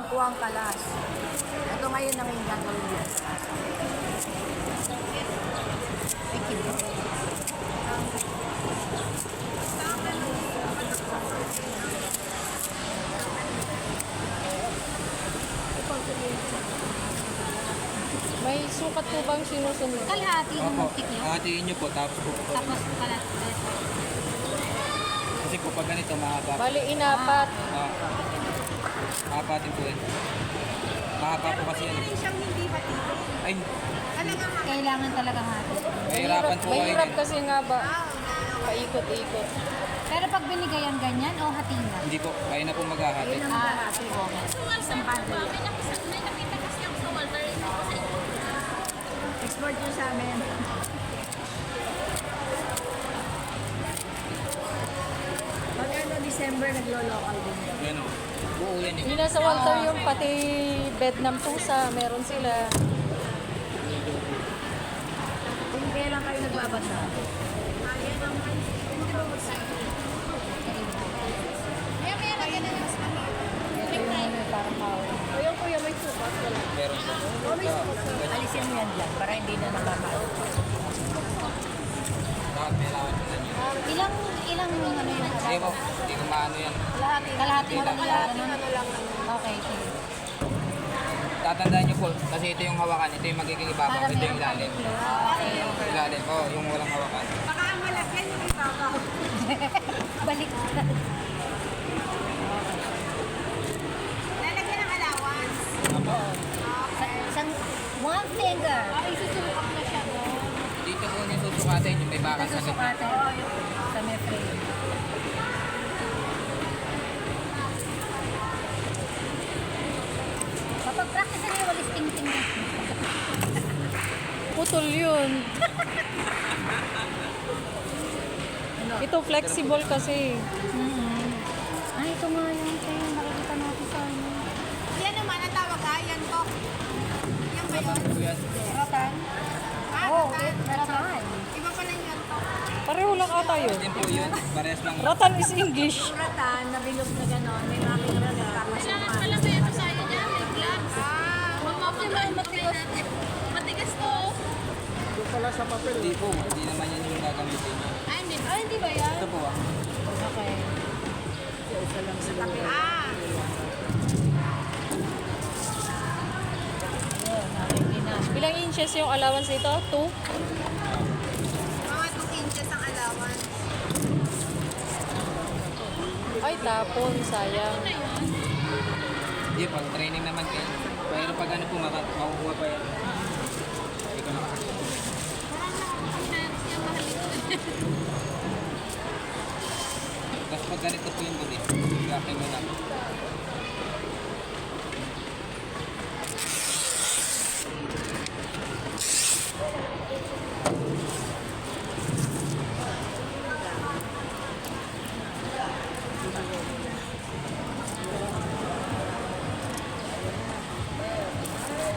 kuha ang kalas. Ito ngayon ang yung gagawin niya. Ay, kilo. May sukat po bang sinusunod? Kalahati ng Opo, muntik niyo. hatiin nyo po, tapos po. Tapos kalahati. Kasi po pag ganito, mahaba. Bali, inapat. Mahapatin po yan. Mahaba po kasi yan. Ay, Kailangan talaga hati. mahirapan po kayo. Mahirap kasi nga ba? Paikot-ikot. Pero pag binigayan ganyan o hatiin lang? Hindi po, kaya na po maghahati. Ayun ang kalahati. Isang bundle. Export nyo sa amin. Pag ano, December, naglo-local din. Yan o. Buo yan eh. Hindi na sa Walter yung pati bed ng pusa. Meron sila. Kung kailan kayo nagbabasa. Ito yung ano, parang hawak. Ayun kuya, may sukat. Wala. Meron po. Alisin mo yan dyan para hindi na nakakain. Lahat may lahat na nyo. Ilang ano yung Hindi po, hindi ko maano yan. kalahati mo lang Kalahati yan. ano lang. Okay, sige. Tatandaan nyo po, kasi ito yung hawakan, ito yung magiging ibabaw, ito yung ilalim. Okay. Ilalim po, yung walang hawakan. Balik. Isang one finger. Ay, susukat na siya. Dito po yung susukatin, yung may bakal sa gitna. Susukatan. Sa may frame. Kapag practice na yung walis ting-ting na. Putol yun. Ito flexible kasi. Ay, ito nga yun. Kaya nakikita natin sa ano. Yan naman, ang tawag yan to. Yan ba yun? Po yan. Rotan? Oo, rotan. Iba pala yun to. Pareho lang ata yun. Din po yun, parehas lang. Ratan is English. Ratan, nabilog na gano'n. May makina na tapos yung Pala ba ito sa'yo dyan? May gloves. Magpapagaan matigas. Matigas to. Hindi po, hindi naman yan yung gagamitin nyo. Hindi ba yan? Ito po ah. Okay. Ah, Yun, narinig na. Ilang inches yung allowance nito? 2? mga 2 inches ang allowance. Ay, tapon. Sayang. Hindi, pag training naman kayo. Pero pag ano po, makukuha pa yan. Hindi ko nakakasya. Tapos pag ganito po yung budi, gakin mo lang.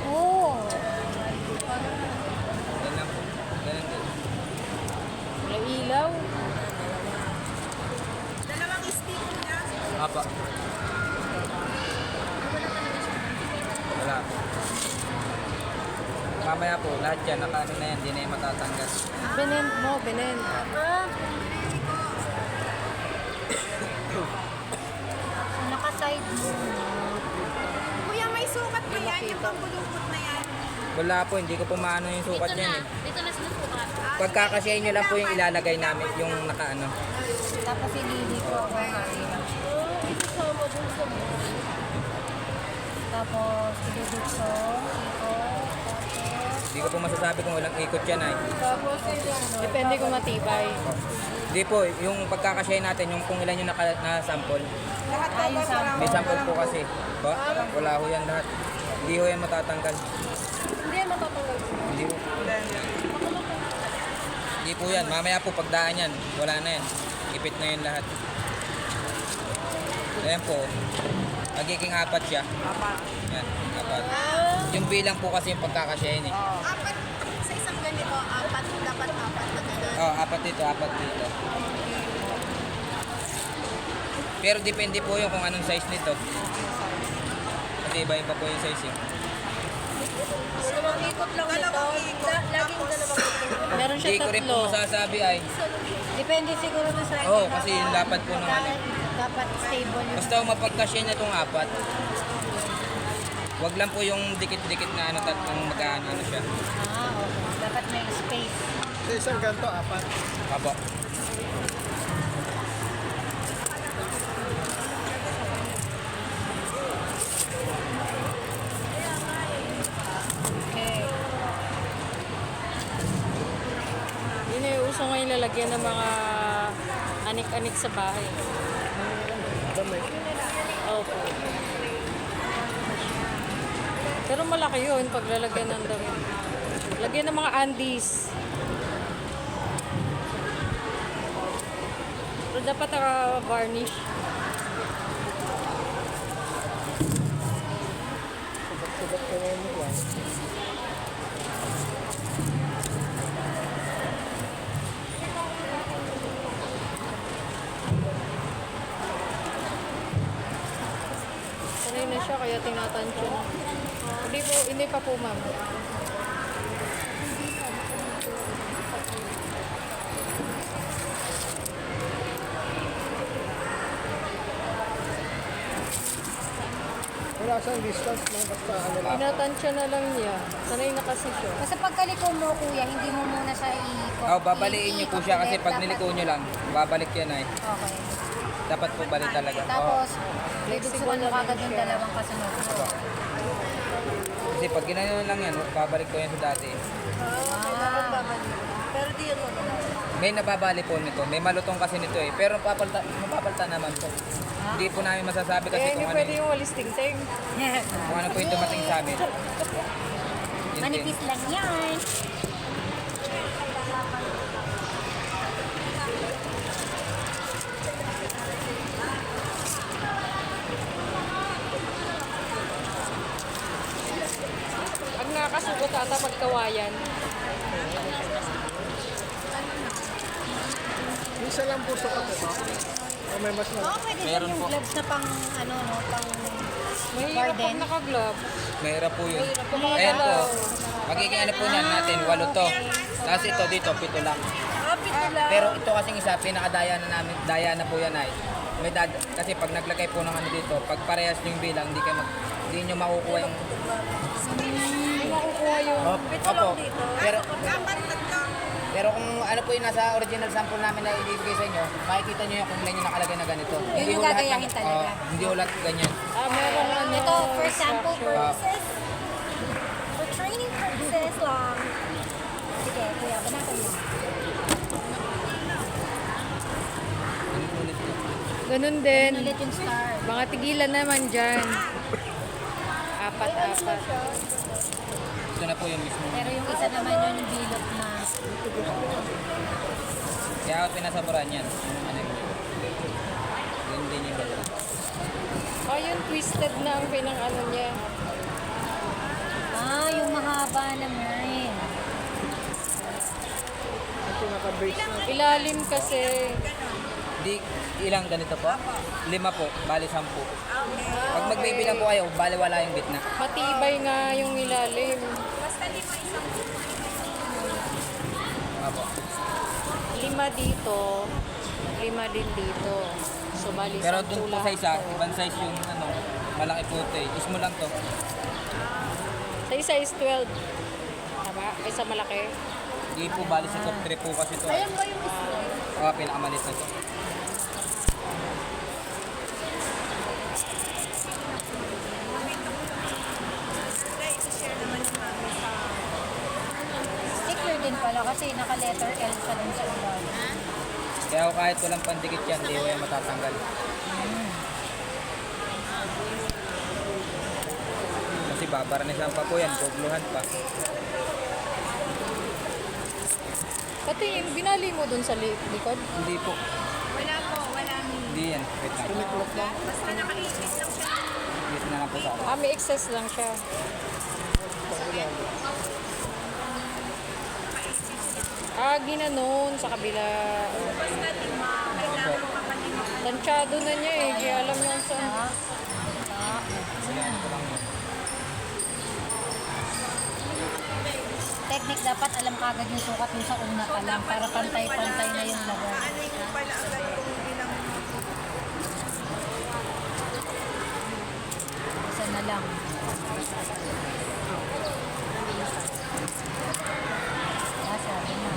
Oo. Yan lang po. Ganun din. May ilaw. Dalawang stick na. Apa. Wala po. Mamaya po, lahat yan, nakaano na yan, di na yung matatanggal. Binend mo, binend. Naka-side mo. Kuya, may sukat pa yan. Yung pambulukot na yan. Wala po, hindi ko po maano yung sukat yan eh. Dito na sinusukat. Pagkakasyahin nyo lang po yung ilalagay namin, yung nakaano. Tapos ililito ako ng ilaw. Tapos ililito. Hindi ko po masasabi kung walang ikot yan ay. Depende kung matibay. Hindi po, yung pagkakasyahin natin, yung kung ilan yung na-sample. Ayun sa May sample po kasi. Ba? Wala ho yan lahat. Hindi ho yan matatanggal. Hindi, matatanggal. Hindi po. Hindi po yan. Mamaya po pagdaan yan. Wala na yan. Ipit na yan lahat. Ayan po. Magiging apat siya. Yan, apat. Yung bilang po kasi yung pagkakasyahin eh. Apat sa isang ganito, apat. Dapat apat na gano'n. Oh, apat dito, apat dito. Pero depende po yung kung anong size nito. iba-iba po yung size eh. Dalawang ikot lang ito. Laging dalawang ikot. Meron siya Hindi ko rin po tatlo. masasabi ay. Depende siguro na sa Oo, kasi yung lapad po ng ano. dapat stable yung Basta mapagkasya niya itong apat. Wag lang po yung dikit-dikit na ano, tatlong magkano ano siya. okay. Dapat may space. Sa isang ganito, apat. Apo. Okay. Yun yung uso ngayon lalagyan ng mga anik-anik sa bahay. Opo. Pero malaki yun pag lalagyan ng damit. Lagyan ng mga undies. Pero dapat naka-varnish. Subat ko ngayon mo. Sanay na siya kaya tinatansya na. Hindi pa po ma'am. Wala siyang distance na basta ano lang. Tinatansya na lang niya. Sanay na kasi siya. Basta pagkaliko mo, kuya, hindi mo muna siya i-ikot. Oh, babaliin niyo po siya kasi pag niliko niyo lang, babalik yan ay. Okay. Dapat po balik talaga. Tapos, Flexible dudugsuan mo naman kagad yung siya. dalawang kasunod. Kasi pag ginano lang yan, babalik ko yan sa dati. Pero di yun mo. May nababali po nito. May malutong kasi nito eh. Pero mapapalta naman po. Hindi po namin masasabi kasi Eh, hindi kung ano, pwede yung walis ting-ting. kung ano po yung dumating sa amin. Yun din. Manipis lang yan. Pag nakakasugot ata pagkawayan. Isa lang po sukat ito. O may mas na. Pwede Meron yung po. gloves na pang, ano, no, pang Mahirap pag Garden. naka-glove. Mahirap po yun. Mahirap po Ayan po. makagalaw. Magiging ano po niyan natin, 8 to. Tapos ito dito, 7 lang. Kapit lang. Pero ito kasing isa, pinakadaya na namin, daya na po yan ay. May kasi pag naglagay po ng ano dito, pag parehas yung bilang, hindi nyo makukuha yung... Hindi makukuha yung... Opo. Pero kung ano po yung nasa original sample namin na ibibigay sa inyo, makikita nyo yung kung ilan yung nakalagay na ganito. yung ho lahat gagayahin ng- talaga. hindi ho lahat ganyan. Meron ano, Ito, for sample structure. purposes. For training purposes lang. Sige, kuya, banatan mo. Ganun din. Ulit yung star. Mga tigilan naman dyan. Apat-apat. Ito na po yung mismo. Pero yung isa naman yun, yung bilot na. Kaya ako pinasaburan yan. Ano yun? Yun din yung dalawa. Oh, yung twisted na ang pinang-ano niya. Yung mahaba naman. Ang pinaka-base na. Ilalim kasi. Di, ilang ganito po? 5 po, bali 10. Pag magbibilang po kayo, bali wala yung bitna. Matibay nga yung ilalim. Apo. 5 dito. 5 din dito. So, bali Pero 10 dun po sa lahat isa, to. ibang size yung ano, malaki po ito eh. Ismo lang to. Sa isa is 12. Tama? Isa malaki. Hindi po bali sa top 3 po kasi ito. Ayan ba yung ismo? Pinakamalit na to. Sticker din pala kasi naka-letter L sa dun sa ulan. Kaya ako kahit walang pandikit yan, hindi ko yan matatanggal. Kasi babarnisan pa po yan, gugluhan pa. Pati yung binali mo dun sa likod. Hindi po. Wala po, wala mi. Hindi yan. Wait lang. Basta nakaisip lang siya. Wait na lang po sa akin. May excess lang siya. Ginanon sa kabila. Opo. Tansyado na niya eh. Kaya alam niya kung saan. Sinayan ko lang yun. mechanic, dapat alam kagad yung sukat yung sa una pa lang para pantay-pantay na yung lagay. Ano yung pala agad kung bilang Isa na lang. Sabi na.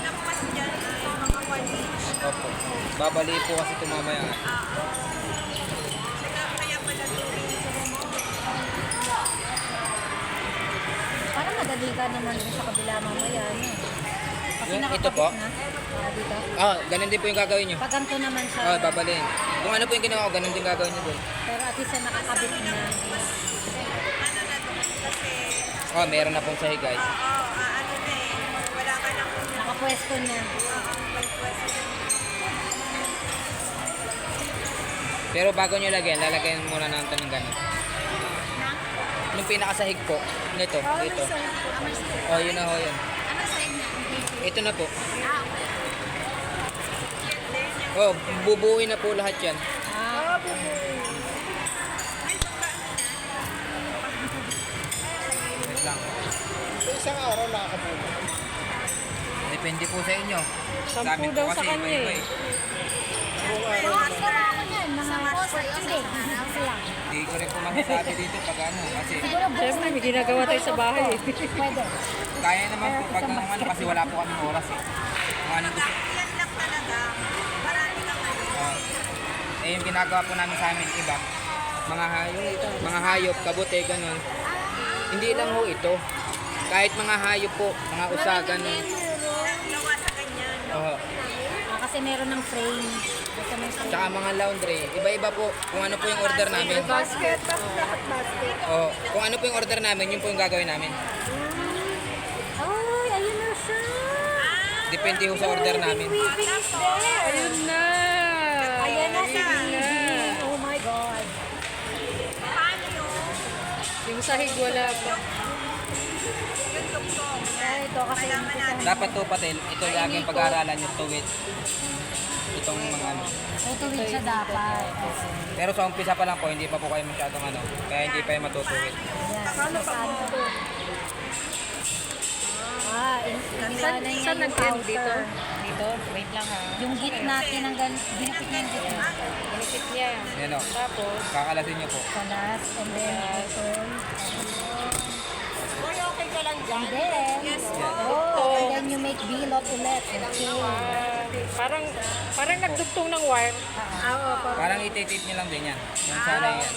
nakpas dyan ay mga 1 inch. Opo. Babali po kasi ito mamaya. Kaya pala 2 inch. Parang madali ka naman dun sa kabila mamaya. No? Kasi Ito nakakabit po? na. Dito. Ganun din po yung gagawin nyo. Pag ganito naman siya. Babalin. Kung ano po yung ginawa ko, ganun din gagawin nyo doon. Pero at least nakakabit na. Ano na to? Kasi, Meron na pong sahig guys. ano na eh. Wala ka nang Nakapwesto na. may question. Pero bago nyo lagyan, lalagyan muna natin ng ganun. Yung pinakasahig po, nito, dito. Yun na ho yun. Ano side na? Ito na po. Ah, okay. Bubuuin na po lahat yan. Wait lang. Sa isang araw nakakabuo. Depende po sa inyo. Sampu Sa amin po daw sa kasi kanya iba-iba eh. Wala ko yan. Mga 40 days. Isa lang. Hindi ko rin po masasabi dito pag ano. Kasi Siguro bukas Siyempre, may ginagawa tayo sa bahay eh. pwede. kaya naman po pag ano kasi wala po kaming oras eh. Kung ano gusto. Yan lang talaga. Marami kang ano. Yung ginagawa po namin sa amin iba. Mga hayop, kabute, ganun. Hindi lang ho ito. Kahit mga hayop po, mga usa, ganun. Gawa sa ganyan. Kasi meron ng frame. Basta may frame. Tsaka mga laundry. Iba-iba po kung ano po yung order namin. Basket. Lahat basket. Kung ano po yung order namin, yun po yung gagawin namin. Ay, ayun na siya. Depende ho sa order namin. We finished there. Ayun na! Ayan na siya. Ayun na. Oh my God. Paano yun? Yung sahig wala pa. Yung tugtog. Ay, ito kasi Kailangan natin. Dapat to patil, ito laging pag-aaralan yung tuwid. Itong mga ano. tutuwid siya dapat. Pero sa umpisa pa lang po, hindi pa po kayo masyadong ano. Kaya hindi pa yung matutuwid. Ayan. Isa na Saan yung nag-end outer. dito? Dito? Wait lang ha. Yung git natin, ginipit niya yung gitna. Pinipit niya. Yan o. Tapos, Kakalasin nyo po. Kalas, and then open. And then, and then you make bilot ulit. Okay. parang nagdugtong ng wire. Parang iti-tape nyo lang din yan. Yung sana yan.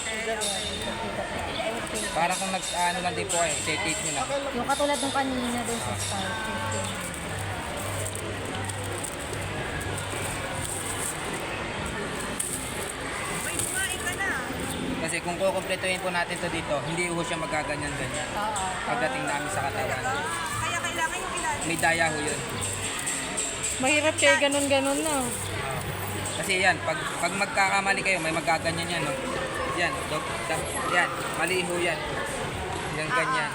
Parang kung nag-ano lang din po kayo, iti-tape nyo lang. Yung katulad ng kanina doon sa start. Wait, kumain ka na. Kasi kung kukumpletuhin po natin to dito, hindi ho siya magaganyan-ganyan. Pagdating namin sa katawan. Kaya kailangan yung ilalim. May daya ho yun. Mahirap kaya ganun-ganun na. Kasi yan, pag magkakamali kayo, may magaganyan yan. No? Yan, yan, mali ho yan. Yan ganyan.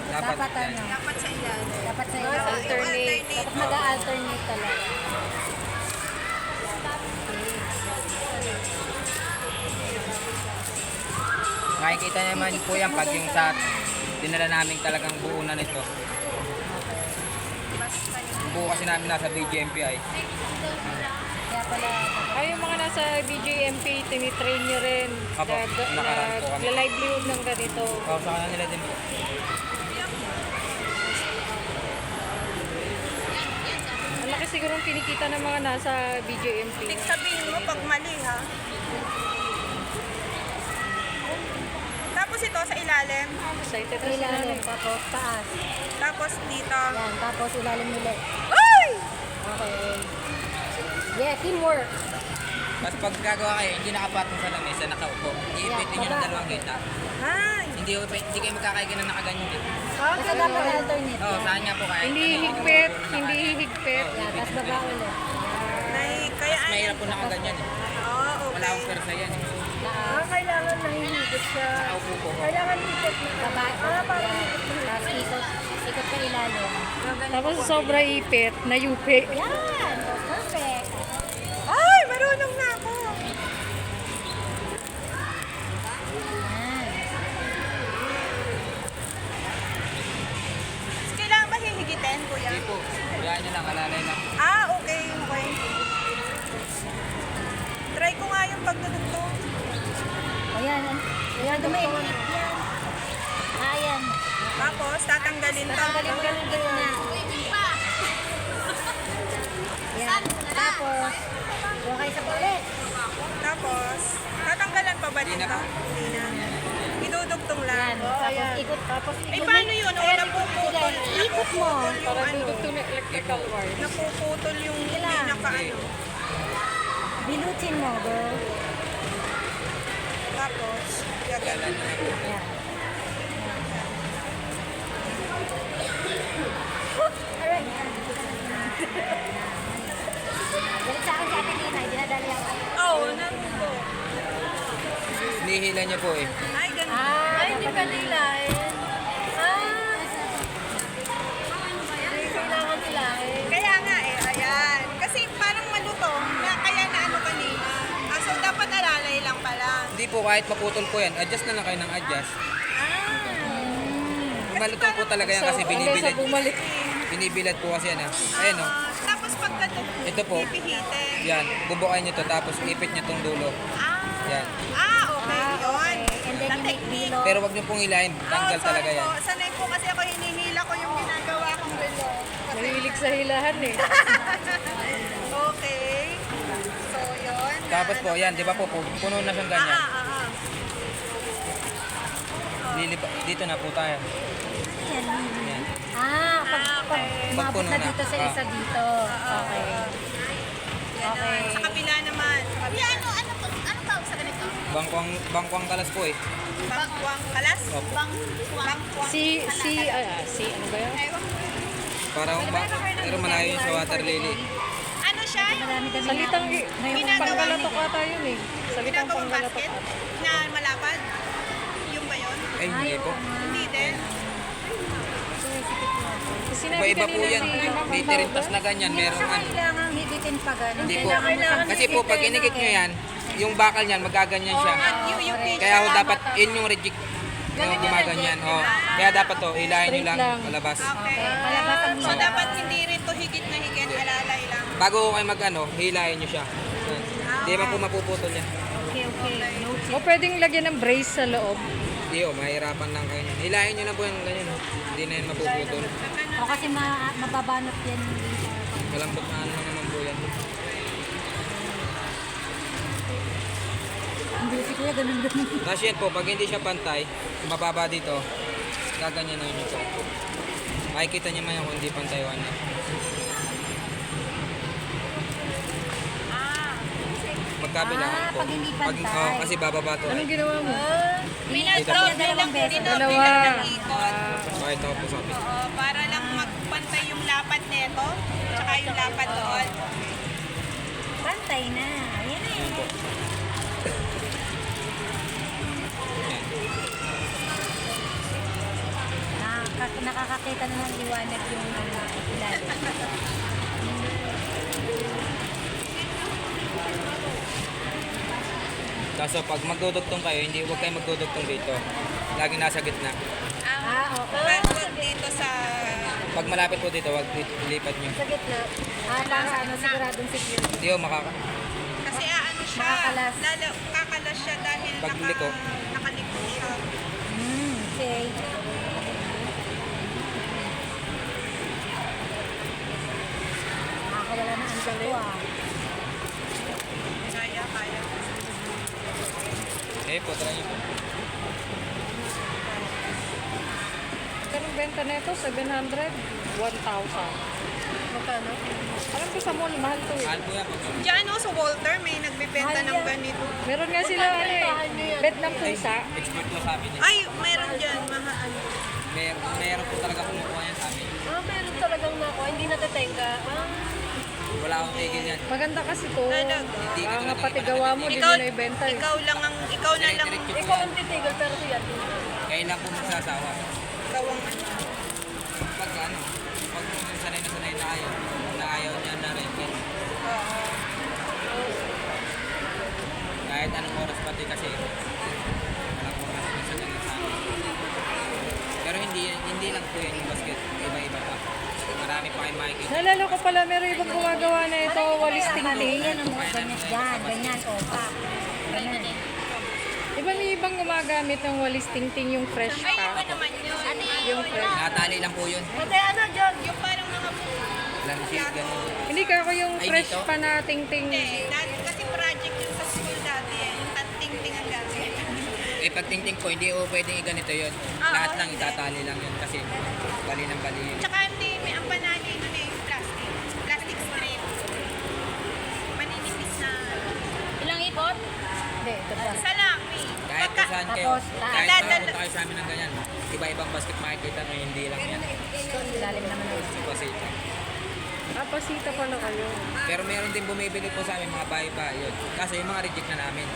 Dapat Dapat yan. ano, Dapat sa ilalim. dapat sa ilalim. Alternate. Dapat mag-alternate talaga. Makikita naman po yan pag yung sa dinala namin talagang buo na nito. Yung buo kasi namin nasa BGMPI. Kaya pala, Ay, yung mga nasa BJMP, tinitrain nyo rin. Apo, nakaraan po kami. Nag-livelihood ng ganito. Sa kanila nila din po. Ang laki siguro ang kinikita ng mga nasa BJMP. Ibig sabihin mo pag mali ha. Tapos ito sa ilalim. Excited na sila. ilalim, tapos taas. Tapos dito. Yan, tapos ilalim ulit. Ay! Okay. Yeah, teamwork. Tapos pag gagawa kayo, hindi nakapatong sa lamesa, nakaupo. Iipitin nyo ng baba. dalawang hita. Ay! Hindi kayo magkakaigan na nakaganyan eh. Basta dapat alternate. Oo, saan nga po kahit. Hindi higpit, hindi higpit. Yeah, tapos baba ulit. Ay, kaya Mas mahirap po nakaganyan eh. Oo, Wala okay. akong persa yan eh. Kailangan nahihigit siya. Nakaupo po. Kailangan higit na. Baba. Tapos ikot ka ilalim. Tapos sobra ipit, nayupi. Yan! Perfect. Ay, marunong na ako. Yan. Kailangan ba hihigitin, kuya? Hindi po. Yan nyo lang, alalay lang. Ah, okay, okay. Try ko nga yung pagdudugtong. Ayan. Ayan, dumihit yan. Ayan. Tapos, tatanggalin pa. Tanggalin mo yung gitna. Yan. Tapos, huwag kayo sa ulit. Tapos, tatanggalan pa ba Hindi dito? na. Hindi na. Idudugtong lang. Yan. Tapos ikot. Tapos Eh, paano yun? O, napuputol. Sige, ikot mo. Napuputol yung Para ano. dudugtong na electrical wire. Napuputol yung Ilan? pinaka ano. Bilutin mo, girl. Tapos, gagalan. Yan. Alright. Galit sa akin si Ate Lina, dinadali ako. Oo, nandito. Hinihila niya po eh. Ay, ganun. Ay, hindi pa nilain. Kailangan nilain. Kaya nga eh, ayan. Kasi parang malutong, na, kaya na ano kanina. Ah, so, dapat alalay lang pala. Hindi po, kahit maputol po yan, adjust na lang kayo ng adjust. Malutong po talaga yan kasi Hanggang sa binibilad. bumalik. Binibilad po kasi yan ah. Ayan oh. Tapos pagka Ito po. pipihitin. Yan, bubukain nyo to tapos ipit nyo tong dulo. Yan. Okay, yun. And then you make below. Pero wag nyo pong hilahin, tanggal sorry talaga yan. po. Sanay po kasi ako hinihila ko yung ginagawa kong relo. Mahilig sa hilahan eh. Okay. So, yun. Tapos po, yan, di ba po, puno na siyang ganyan. Dito na po tayo. Yan. Pag umabot Pagpuno na na. dito sa isa dito. Okay. Okay. Sa kabila naman. Ano tawag sa ganito? Bangkwang kalas po eh. Bangkwang kalas? Opo. Bangkwang. Si ano ba yan? Parang pero malayo yun sa water lily. Ano siya? Marami kami Salitang Ginagawa panggalatok ata yun eh. Salitang Ginagawang panggalatok basket ata. na malapad? Yung ba yun? Ay, hindi po. Hindi din. Sinabi Iba-iba po kanina yan. si Ma'am Hindi tirintas na ganyan. Meron Siya ano. kailangan higitin pa ganun. Hindi po. Kailangan Kasi po, pag inikit nyo yan, yung bakal niyan, magaganyan siya. Yung pitch. Kaya ho dapat, yun yung reject. Yung gumaganyan. Oh. Kaya dapat to, hilahin nyo lang Straight lang. palabas. Okay. Palabas ang So, hila. dapat hindi rin to higit na higit, alalay lang. Bago ko kayo mag-ano, hilahin nyo siya. Yan. Hindi man po mapuputol yan. Okay, okay. Noted. O pwedeng lagyan ng brace sa loob. Hindi oh, mahirapan lang kayo. Hilahin nyo lang po yan ganyan. Oh. Hindi na yan mapuputol. O kasi mababanot yan. Malambot na ano naman po yan. Hindi si kuya ganun. Tapos yan po, pag hindi siya pantay, mababa dito, gaganyan na yun po. Makikita niyo man yung kung hindi pantay yan. Magkabila. Pag hindi pantay. Kasi bababa to. Anong ginawa mo? Pinito dalawang beses. Dalawa. Bakit ako po sabi? Para lang magpantay yung lapad nito, tsaka yung lapad doon. Pantay na. Ayan na Yan po. Yan. Nakakakita na ng liwanag yung ilalim. Kaso pag magdudugtong kayo, huwag kayo magdudugtong dito. Laging nasa gitna. Okay. Huwag dito sa... Pag malapit po dito, huwag ilipat nyo. Sa gitna. Para ano, siguradong security. Hindi ho, Kasi ano siya, Makakalas. kakalas siya dahil Pagliko. nakaliko siya. Okay. Nakakawala na ang ko ah. Kaya. Eh po, try nyo po. Kanong benta nito? 700? 1,000. Magkano? Alam ko sa mall, mahal to eh. Mahal po yan. Diyan sa Walter, may nagbibenta ng ganito. Meron nga sila ano eh, bed ng pusa. Expert po sa amin eh. Ay, meron dyan, mahal. Meron po talaga kumukuha yan sa amin. Meron talagang nakuha, hindi natatenga. Wala akong tigil yan. Maganda kasi to. Talaga. Baka nga pati gawa mo, di mo na ibenta eh. ikaw na lang, Diretso po Ikaw yan. ang titigil, pero siya. Kaya lang po magsasawa. ikaw ang ano. Pag ano, pag sanay na ayaw niya na rin. Oo. Kahit anong oras pati kasi walang oras minsan lang sa amin. Pero hindi lang po yung basket, iba-iba pa. Marami pa kayong makikita. Naalala ko pala, meron ibang gumagawa na ito, walis tingting. Yan ang mga ganyan dyan, ganyan, opa. Ganyan. Di ba may ibang gumagamit ng walis tingting yung fresh Ay, pa? iba naman yun. Yung fresh. Nakatali lang po yun. Ate, ano, John? Yung parang mga Lampshade, gano'n. Hindi ka ako yung Ay, fresh dito? pa na tingting. Hindi, dati kasi project yun sa school dati eh. Yung ting-ting ang gamit. Eh pag tingting po, hindi po pwedeng ganito yun. Lahat lang itatali lang yun kasi bali ng bali yun. Tsaka hindi, may ang panali nun eh, yung plastic. Plastic strip. Maninipis na. Ilang ipot? Hindi, ito pa. Isa lang eh. Kahit kung saan kayo, Tapos, kahit lahat. makapunta kayo sa amin ng ganyan, iba-ibang basket makikita nyo, hindi lang yan. Ilalim naman ng Kasi, Pasita pala kayo. pero meron din bumibili po sa amin mga bahay-bahay yun. Kasi yung mga reject na namin,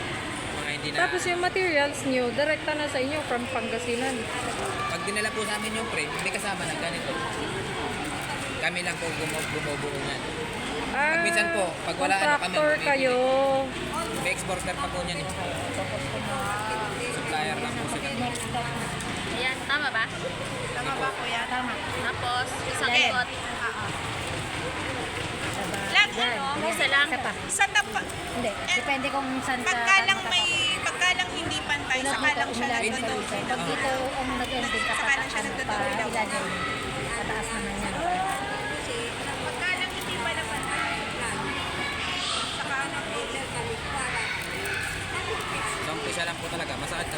mga hindi na, Tapos yung materials nyo, direkta na sa inyo from Pangasinan. pag dinala po sa amin yung frame, may kasama ng ganito. Kami lang po bumubuo niyan. Ah, Minsan po, pag wala ano kami, contractor bumibili. kayo. May exporter pa po niyan eh. Supplier lang po sila. Ayan, tama ba? Tama ba kuya? Tama. Tapos, isang Yan. ikot. Lahat ano, Isa lang. Isa pa. sa tapa. Hindi, depende kung saan ka. Pagka lang hindi pantay, saka lang siya Pag nagdodoble. dito ang nag-ending ka, Saka lang siya ano pa, nagdodoble. ilalim. Pataas naman yan. Pagka lang hindi pala pantay. Saka ano, So, umpisa lang po talaga. Masakit na